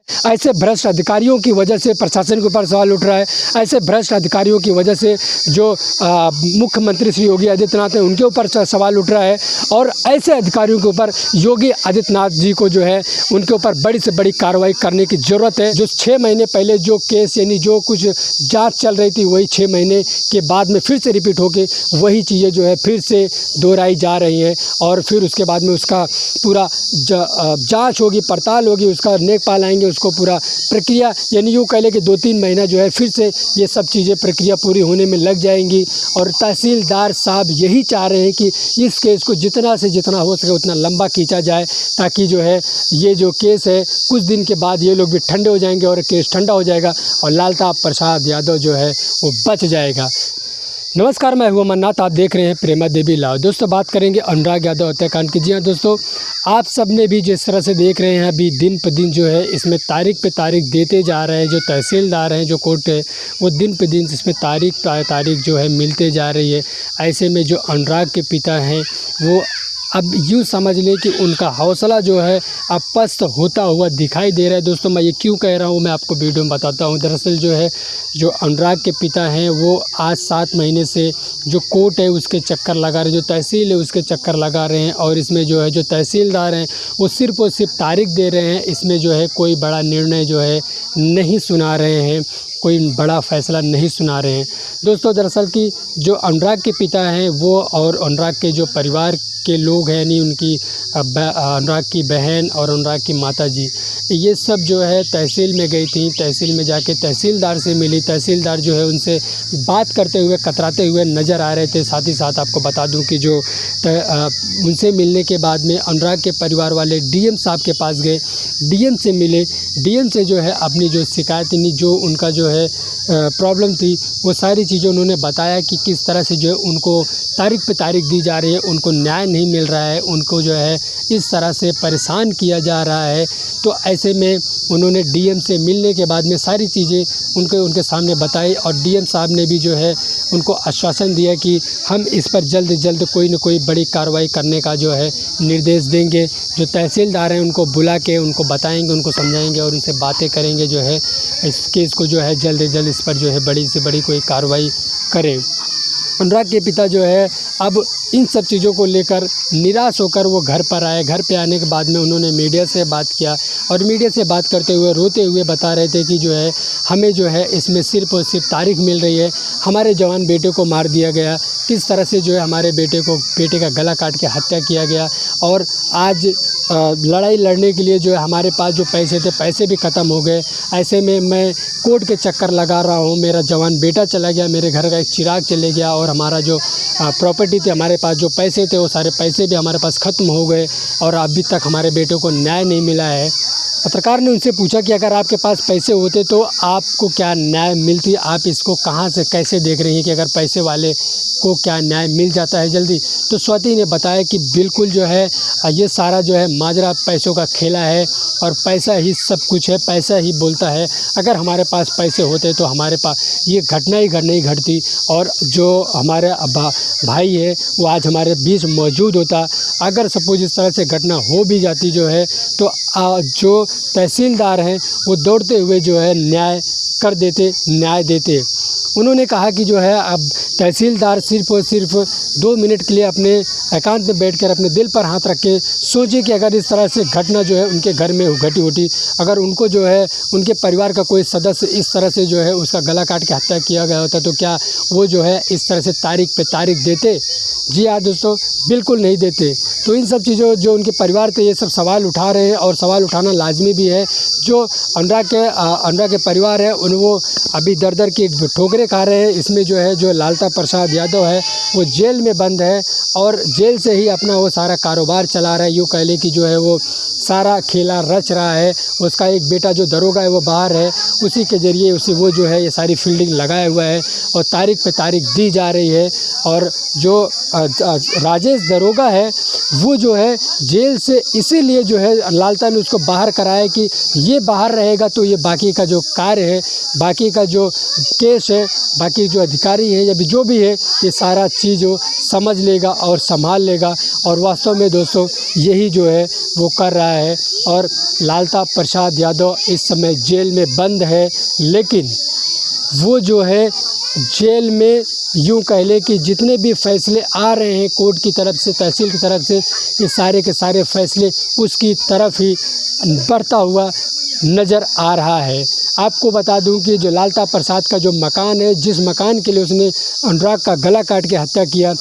ऐसे भ्रष्ट अधिकारियों की वजह से प्रशासन के ऊपर सवाल उठ रहा है। ऐसे भ्रष्ट अधिकारियों की वजह से जो मुख्यमंत्री श्री योगी आदित्यनाथ हैं उनके ऊपर सवाल उठ रहा है। और ऐसे अधिकारियों के ऊपर योगी आदित्यनाथ जी को जो है उनके ऊपर बड़ी से बड़ी कार्रवाई करने की ज़रूरत है। जो 6 महीने पहले जो केस यानी जो कुछ जाँच चल रही थी वही 6 महीने के बाद में फिर से रिपीट होके वही चीज़ें जो है फिर से दोहराई जा रही हैं। और फिर उसके बाद में उसका पूरा जाँच होगी, पड़ताल होगी, उसका नेकपाल आएंगे, उसको पूरा प्रक्रिया यानी यूँ कह लें कि 2-3 महीना जो है फिर से ये सब चीज़ें प्रक्रिया पूरी होने में लग जाएंगी। और तहसीलदार साहब यही चाह रहे हैं कि इस केस को जितना से जितना हो सके उतना लंबा खींचा जाए, ताकि जो है ये जो केस है कुछ दिन के बाद ये लोग भी ठंडे हो जाएंगे और केस ठंडा हो जाएगा और लालता प्रसाद यादव जो है वो बच जाएगा। नमस्कार, मैं हूं अमरनाथ, आप देख रहे हैं प्रेमा देवी लाव। दोस्तों, बात करेंगे अनुराग यादव हत्याकांड की। जी हाँ दोस्तों, आप सब ने भी जिस तरह से देख रहे हैं अभी दिन पर दिन जो है इसमें तारीख पे तारीख देते जा रहे हैं। जो तहसीलदार हैं, जो कोर्ट है, वो दिन पे दिन इसमें तारीख जो है मिलते जा रही है। ऐसे में जो अनुराग के पिता हैं वो अब यूँ समझ लें कि उनका हौसला जो है अब पस्त होता हुआ दिखाई दे रहा है। दोस्तों, मैं ये क्यों कह रहा हूँ मैं आपको वीडियो में बताता हूँ। दरअसल जो है जो अनुराग के पिता हैं वो आज 7 महीने से जो कोर्ट है उसके चक्कर लगा रहे हैं, जो तहसील है उसके चक्कर लगा रहे हैं। और इसमें जो है जो तहसीलदार हैं वो सिर्फ़ और सिर्फ तारीख दे रहे हैं, इसमें जो है कोई बड़ा निर्णय जो है नहीं सुना रहे हैं, कोई बड़ा फ़ैसला नहीं सुना रहे हैं। दोस्तों, दरअसल कि जो अनुराग के पिता हैं वो और अनुराग के जो परिवार के लोग हैं यानी उनकी अनुराग की बहन और अनुराग की माताजी, ये सब जो है तहसील में गई थी। तहसील में जाके तहसीलदार से मिली। तहसीलदार जो है उनसे बात करते हुए कतराते हुए नज़र आ रहे थे। साथ ही साथ आपको बता दूं कि जो उनसे मिलने के बाद में अनुराग के परिवार वाले डीएम साहब के पास गए, डीएम से मिले। डीएम से जो है अपनी जो शिकायत यानी जो उनका जो है प्रॉब्लम थी वो सारी चीज़ें उन्होंने बताया कि किस तरह से जो है उनको तारीख पे तारीख दी जा रही है, उनको न्याय नहीं मिल रहा है, उनको जो है इस तरह से परेशान किया जा रहा है। तो ऐसे में उन्होंने डीएम से मिलने के बाद में सारी चीज़ें उनके सामने बताई। और डीएम साहब ने भी जो है उनको आश्वासन दिया कि हम इस पर जल्द से जल्द कोई न कोई बड़ी कार्रवाई करने का जो है निर्देश देंगे। जो तहसीलदार हैं उनको बुला के उनको बताएंगे, उनको समझाएंगे और उनसे बातें करेंगे, जो है इस केस को जो है जल्द से जल्द इस पर जो है बड़ी से बड़ी कोई कार्रवाई करें। अनुराग के पिता जो है अब इन सब चीज़ों को लेकर निराश होकर वो घर पर आए। घर पे आने के बाद में उन्होंने मीडिया से बात किया और मीडिया से बात करते हुए रोते हुए बता रहे थे कि जो है हमें जो है इसमें सिर्फ़ और सिर्फ तारीख मिल रही है। हमारे जवान बेटे को मार दिया गया, किस तरह से जो है हमारे बेटे का गला काट के हत्या किया गया। और आज लड़ाई लड़ने के लिए जो है हमारे पास जो पैसे थे पैसे भी ख़त्म हो गए। ऐसे में मैं कोर्ट के चक्कर लगा रहा हूँ, मेरा जवान बेटा चला गया, मेरे घर का एक चिराग चले गया और हमारा जो प्रॉपर्टी थी, हमारे पास जो पैसे थे वो सारे पैसे भी हमारे पास ख़त्म हो गए और अभी तक हमारे बेटे को न्याय नहीं मिला है। पत्रकार ने उनसे पूछा कि अगर आपके पास पैसे होते तो आपको क्या न्याय मिलती, आप इसको कहाँ से कैसे देख रही हैं कि अगर पैसे वाले को क्या न्याय मिल जाता है जल्दी। तो स्वाति ने बताया कि बिल्कुल जो है ये सारा जो है माजरा पैसों का खेला है और पैसा ही सब कुछ है, पैसा ही बोलता है। अगर हमारे पास पैसे होते तो हमारे पास ये घटना ही नहीं घटती और जो हमारे भाई है वो आज हमारे बीच मौजूद होता। अगर सपोज इस तरह से घटना हो भी जाती जो है तो जो तहसीलदार हैं वो दौड़ते हुए जो है न्याय कर देते, न्याय देते। उन्होंने कहा कि जो है अब तहसीलदार सिर्फ़ और सिर्फ 2 मिनट के लिए अपने एकांत में बैठकर अपने दिल पर हाथ रख के सोचे कि अगर इस तरह से घटना जो है उनके घर में घटी होती, अगर उनको जो है उनके परिवार का कोई सदस्य इस तरह से जो है उसका गला काट के हत्या किया गया होता तो क्या वो जो है इस तरह से तारीख पे तारीख देते? जी हाँ दोस्तों, बिल्कुल नहीं देते। तो इन सब चीज़ों जो उनके परिवार थे ये सब सवाल उठा रहे हैं और सवाल उठाना लाजमी भी है। जो अनुराग के परिवार है वो अभी दर की ठोकरें खा रहे हैं। इसमें जो है जो लालता प्रसाद यादव है वो जेल में बंद है और जेल से ही अपना वो सारा कारोबार चला रहा है। यूँ कह लें कि जो है वो सारा खेला रच रहा है। उसका एक बेटा जो दरोगा है वो बाहर है, उसी के ज़रिए वो जो है ये सारी फील्डिंग लगाया हुआ है और तारीख पे तारीख दी जा रही है। और जो राजेश दरोगा है वो जो है जेल से इसीलिए जो है लालता ने उसको बाहर कराया कि ये बाहर रहेगा तो ये बाकी का जो कार्य है, बाकी का जो केस है, बाकी जो अधिकारी है या जो भी है ये सारा चीज़ वो समझ लेगा और संभाल लेगा। और वास्तव में दोस्तों यही जो है वो कर रहा है और लालता प्रसाद यादव इस समय जेल में बंद है। लेकिन वो जो है जेल में यूँ कह लें कि जितने भी फैसले आ रहे हैं कोर्ट की तरफ से, तहसील की तरफ से, ये सारे के सारे फैसले उसकी तरफ ही बढ़ता हुआ नज़र आ रहा है। आपको बता दूं कि जो लालता प्रसाद का जो मकान है, जिस मकान के लिए उसने अनुराग का गला काट के हत्या किया,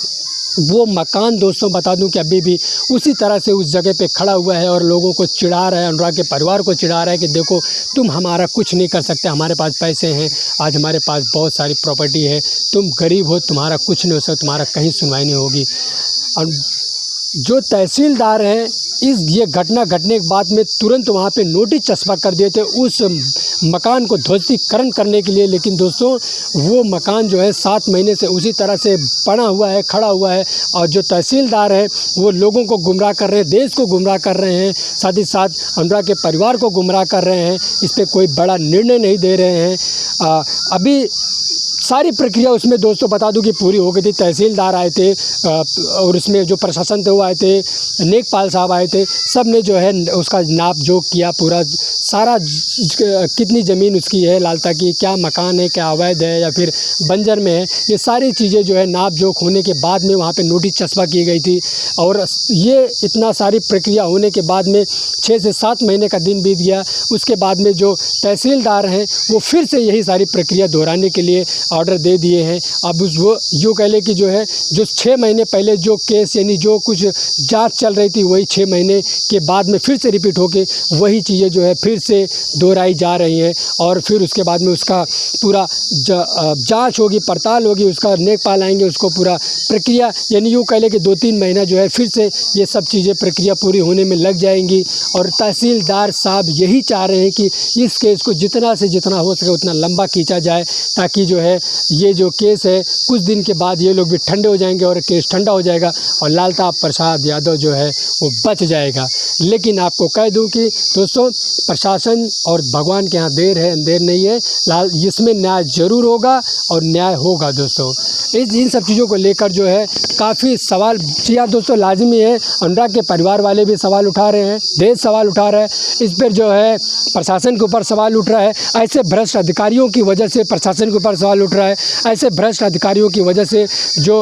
वो मकान दोस्तों बता दूं कि अभी भी उसी तरह से उस जगह पे खड़ा हुआ है और लोगों को चिढ़ा रहा है, अनुराग के परिवार को चिढ़ा रहा है कि देखो तुम हमारा कुछ नहीं कर सकते, हमारे पास पैसे हैं, आज हमारे पास बहुत सारी प्रॉपर्टी है, तुम गरीब हो, तुम्हारा कुछ नहीं हो सकता, तुम्हारा कहीं सुनवाई नहीं होगी। और जो तहसीलदार हैं ये घटना घटने के बाद में तुरंत वहाँ पे नोटिस चस्पा कर दिए थे उस मकान को ध्वस्तीकरण करने के लिए। लेकिन दोस्तों वो मकान जो है 7 महीने से उसी तरह से पड़ा हुआ है, खड़ा हुआ है, और जो तहसीलदार हैं वो लोगों को गुमराह कर रहे हैं, देश को गुमराह कर रहे हैं, साथ ही साथ अनुराग के परिवार को गुमराह कर रहे हैं। इस पर कोई बड़ा निर्णय नहीं दे रहे हैं। अभी सारी प्रक्रिया उसमें दोस्तों बता दूं कि पूरी हो गई थी। तहसीलदार आए थे और उसमें जो प्रशासन थे वो आए थे, नेकपाल साहब आए थे, सब ने जो है उसका नाप जोख किया, पूरा सारा कितनी ज़मीन उसकी है लालता की, क्या मकान है, क्या अवैध है या फिर बंजर में है, ये सारी चीज़ें जो है नाप जोख होने के बाद में वहाँ पे नोटिस चस्पा की गई थी। और ये इतना सारी प्रक्रिया होने के बाद में 6 से 7 महीने का दिन बीत गया। उसके बाद में जो तहसीलदार हैं वो फिर से यही सारी प्रक्रिया दोहराने के लिए ऑर्डर दे दिए हैं। अब वो यूँ कह लें कि जो है जो 6 महीने पहले जो केस यानी जो कुछ जांच चल रही थी वही 6 महीने के बाद में फिर से रिपीट होके वही चीज़ें जो है फिर से दोहराई जा रही हैं। और फिर उसके बाद में उसका पूरा जांच होगी, पड़ताल होगी, उसका नेकपाल आएंगे, उसको पूरा प्रक्रिया यानी यूँ कह लें कि 2-3 महीना जो है फिर से ये सब चीज़ें प्रक्रिया पूरी होने में लग जाएंगी। और तहसीलदार साहब यही चाह रहे हैं कि इस केस को जितना से जितना हो सके उतना लंबा खींचा जाए, ताकि जो है ये जो केस है कुछ दिन के बाद ये लोग भी ठंडे हो जाएंगे और केस ठंडा हो जाएगा और लालता प्रसाद यादव जो है वो बच जाएगा। लेकिन आपको कह दूं कि दोस्तों प्रशासन और भगवान के यहाँ देर है अंधेर नहीं है, इसमें न्याय ज़रूर होगा और न्याय होगा दोस्तों। इन सब चीज़ों को लेकर जो है काफ़ी सवाल दोस्तों लाजमी है। अनुराग के परिवार वाले भी सवाल उठा रहे हैं, देश सवाल उठा रहा है, इस पर जो है प्रशासन के ऊपर सवाल उठ रहा है। ऐसे भ्रष्ट अधिकारियों की वजह से प्रशासन के ऊपर सवाल उठ रहा है, ऐसे भ्रष्ट अधिकारियों की वजह से जो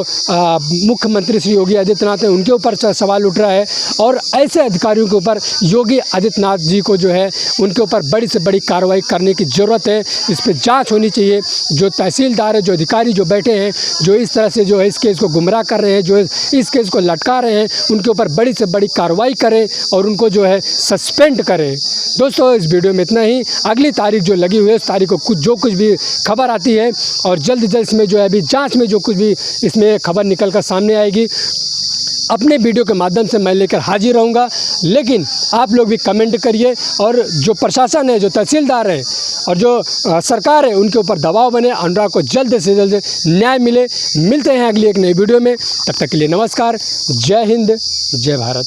मुख्यमंत्री श्री योगी आदित्यनाथ हैं उनके ऊपर सवाल उठ रहा है। और ऐसे अधिकारियों के ऊपर योगी आदित्यनाथ जी को जो है उनके ऊपर बड़ी से बड़ी कार्रवाई करने की ज़रूरत है। इस पर जांच होनी चाहिए। जो तहसीलदार है, जो अधिकारी जो बैठे हैं, जो इस तरह से जो है इस केस को गुमराह कर रहे हैं, जो इस केस को लटका रहे हैं, उनके ऊपर बड़ी से बड़ी कार्रवाई करें और उनको जो है सस्पेंड करें। दोस्तों इस वीडियो में इतना ही। अगली तारीख जो लगी हुई है उस तारीख को जो कुछ भी खबर आती है और जल्द इसमें जो है अभी जांच में जो कुछ भी इसमें खबर निकल कर सामने आएगी अपने वीडियो के माध्यम से मैं लेकर हाजिर रहूँगा। लेकिन आप लोग भी कमेंट करिए और जो प्रशासन है, जो तहसीलदार है और जो सरकार है उनके ऊपर दबाव बने, अनुराग को जल्द से जल्द न्याय मिले। मिलते हैं अगली एक नई वीडियो में, तब तक के लिए नमस्कार, जय हिंद, जय भारत।